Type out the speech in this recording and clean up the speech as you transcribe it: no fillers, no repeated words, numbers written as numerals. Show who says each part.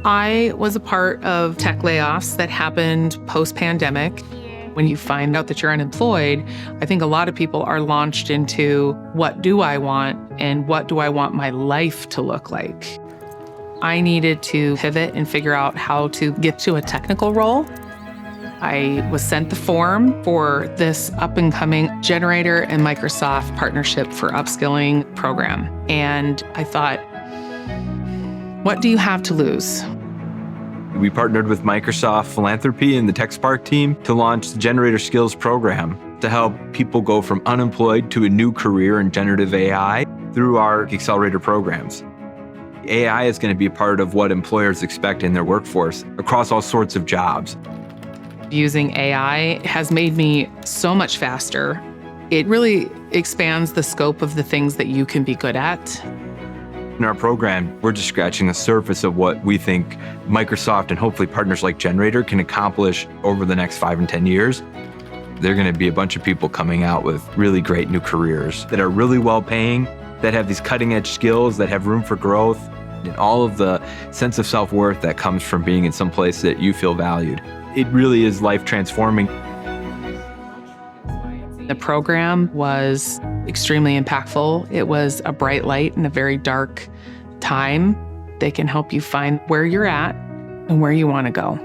Speaker 1: I was a part of tech layoffs that happened post-pandemic. When you find out that you're unemployed, I think a lot of people are launched into what do I want and what do I want my life to look like? I needed to pivot and figure out how to get to a technical role. I was sent the form for this up-and-coming Generator and Microsoft partnership for upskilling program. And I thought, what do you have to lose?
Speaker 2: We partnered with Microsoft Philanthropies and the TechSpark team to launch the Generator Skills program to help people go from unemployed to a new career in generative AI through our accelerator programs. AI is going to be a part of what employers expect in their workforce across all sorts of jobs.
Speaker 1: Using AI has made me so much faster. It really expands the scope of the things that you can be good at.
Speaker 2: In our program, we're just scratching the surface of what we think Microsoft and hopefully partners like Generator can accomplish over the next 5 and 10 years. There are going to be a bunch of people coming out with really great new careers that are really well paying, that have these cutting edge skills, that have room for growth, and all of the sense of self-worth that comes from being in some place that you feel valued. It really is life transforming.
Speaker 1: The program was extremely impactful. It was a bright light in a very dark time. They can help you find where you're at and where you want to go.